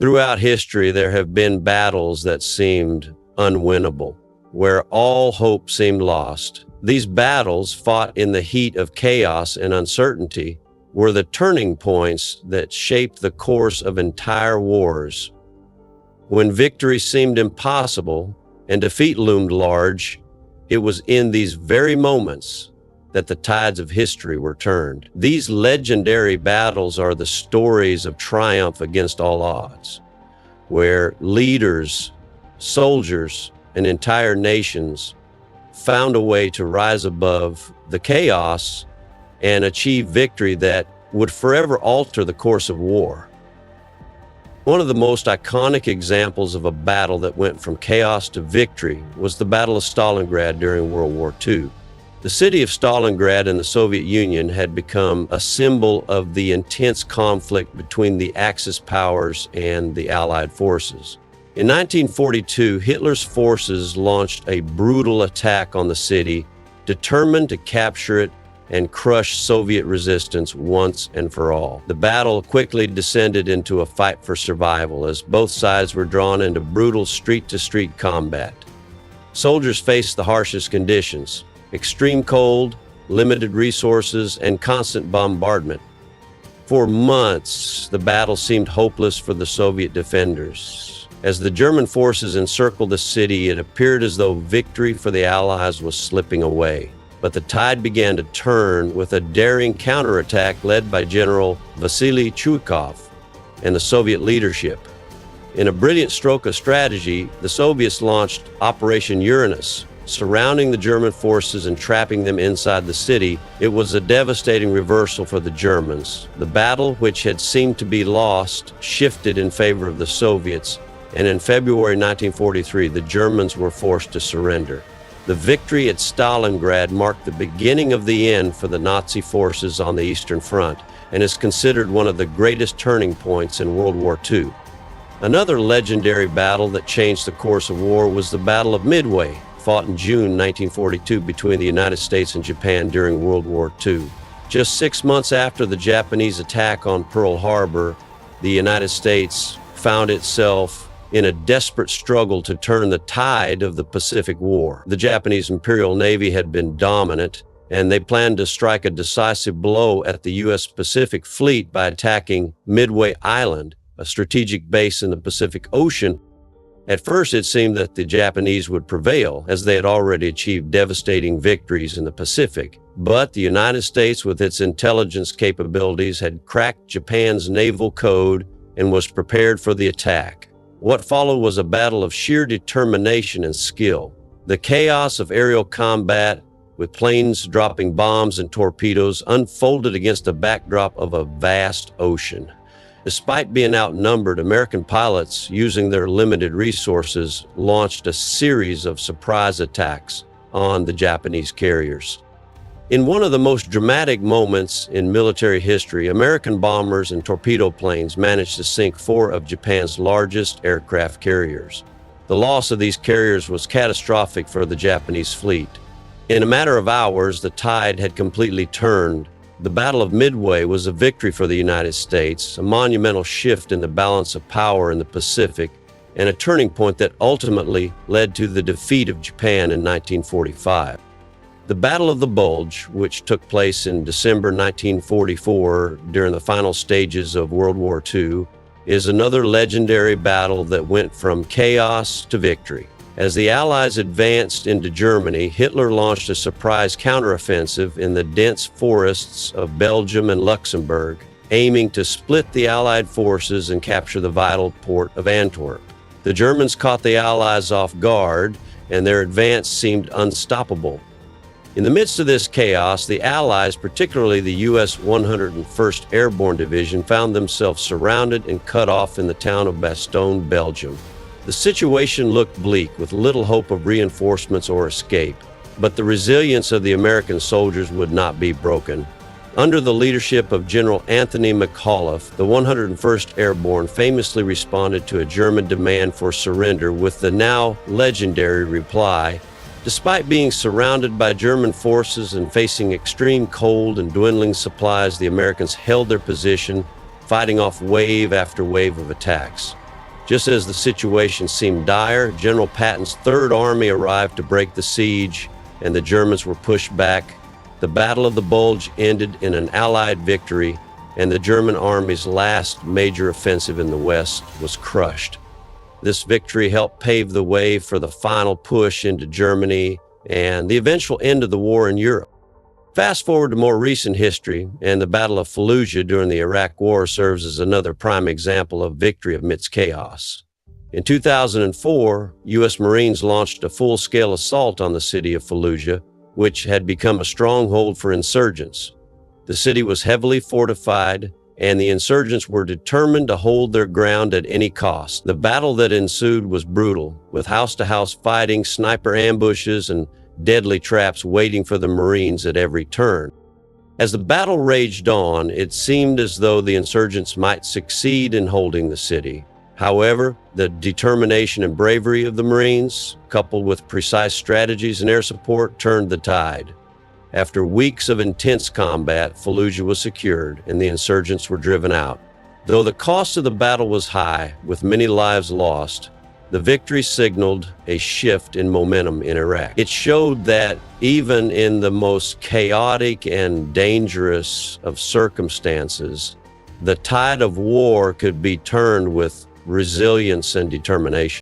Throughout history, there have been battles that seemed unwinnable, where all hope seemed lost. These battles, fought in the heat of chaos and uncertainty, were the turning points that shaped the course of entire wars. When victory seemed impossible and defeat loomed large, it was in these very moments that the tides of history were turned. These legendary battles are the stories of triumph against all odds, where leaders, soldiers, and entire nations found a way to rise above the chaos and achieve victory that would forever alter the course of war. One of the most iconic examples of a battle that went from chaos to victory was the Battle of Stalingrad during World War II. The city of Stalingrad in the Soviet Union had become a symbol of the intense conflict between the Axis powers and the Allied forces. In 1942, Hitler's forces launched a brutal attack on the city, determined to capture it and crush Soviet resistance once and for all. The battle quickly descended into a fight for survival as both sides were drawn into brutal street-to-street combat. Soldiers faced the harshest conditions: extreme cold, limited resources, and constant bombardment. For months, the battle seemed hopeless for the Soviet defenders. As the German forces encircled the city, it appeared as though victory for the Allies was slipping away. But the tide began to turn with a daring counterattack led by General Vasily Chuikov and the Soviet leadership. In a brilliant stroke of strategy, the Soviets launched Operation Uranus, surrounding the German forces and trapping them inside the city. It was a devastating reversal for the Germans. The battle, which had seemed to be lost, shifted in favor of the Soviets, and in February 1943, the Germans were forced to surrender. The victory at Stalingrad marked the beginning of the end for the Nazi forces on the Eastern Front and is considered one of the greatest turning points in World War II. Another legendary battle that changed the course of war was the Battle of Midway, fought in June 1942 between the United States and Japan during World War II. Just 6 months after the Japanese attack on Pearl Harbor, the United States found itself in a desperate struggle to turn the tide of the Pacific War. The Japanese Imperial Navy had been dominant, and they planned to strike a decisive blow at the U.S. Pacific Fleet by attacking Midway Island, a strategic base in the Pacific Ocean. At first, it seemed that the Japanese would prevail, as they had already achieved devastating victories in the Pacific. But the United States, with its intelligence capabilities, had cracked Japan's naval code and was prepared for the attack. What followed was a battle of sheer determination and skill. The chaos of aerial combat, with planes dropping bombs and torpedoes, unfolded against the backdrop of a vast ocean. Despite being outnumbered, American pilots, using their limited resources, launched a series of surprise attacks on the Japanese carriers. In one of the most dramatic moments in military history, American bombers and torpedo planes managed to sink 4 of Japan's largest aircraft carriers. The loss of these carriers was catastrophic for the Japanese fleet. In a matter of hours, the tide had completely turned. The Battle of Midway was a victory for the United States, a monumental shift in the balance of power in the Pacific, and a turning point that ultimately led to the defeat of Japan in 1945. The Battle of the Bulge, which took place in December 1944 during the final stages of World War II, is another legendary battle that went from chaos to victory. As the Allies advanced into Germany, Hitler launched a surprise counteroffensive in the dense forests of Belgium and Luxembourg, aiming to split the Allied forces and capture the vital port of Antwerp. The Germans caught the Allies off guard, and their advance seemed unstoppable. In the midst of this chaos, the Allies, particularly the U.S. 101st Airborne Division, found themselves surrounded and cut off in the town of Bastogne, Belgium. The situation looked bleak, with little hope of reinforcements or escape, but the resilience of the American soldiers would not be broken. Under the leadership of General Anthony McAuliffe, the 101st Airborne famously responded to a German demand for surrender with the now legendary reply, "Despite being surrounded by German forces and facing extreme cold and dwindling supplies, the Americans held their position, fighting off wave after wave of attacks." Just as the situation seemed dire, General Patton's Third Army arrived to break the siege, and the Germans were pushed back. The Battle of the Bulge ended in an Allied victory, and the German army's last major offensive in the West was crushed. This victory helped pave the way for the final push into Germany and the eventual end of the war in Europe. Fast forward to more recent history, and the Battle of Fallujah during the Iraq War serves as another prime example of victory amidst chaos. In 2004, U.S. Marines launched a full-scale assault on the city of Fallujah, which had become a stronghold for insurgents. The city was heavily fortified, and the insurgents were determined to hold their ground at any cost. The battle that ensued was brutal, with house-to-house fighting, sniper ambushes, and deadly traps waiting for the Marines at every turn. As the battle raged on, it seemed as though the insurgents might succeed in holding the city. However, the determination and bravery of the Marines, coupled with precise strategies and air support, turned the tide. After weeks of intense combat, Fallujah was secured and the insurgents were driven out. Though the cost of the battle was high, with many lives lost, the victory signaled a shift in momentum in Iraq. It showed that even in the most chaotic and dangerous of circumstances, the tide of war could be turned with resilience and determination.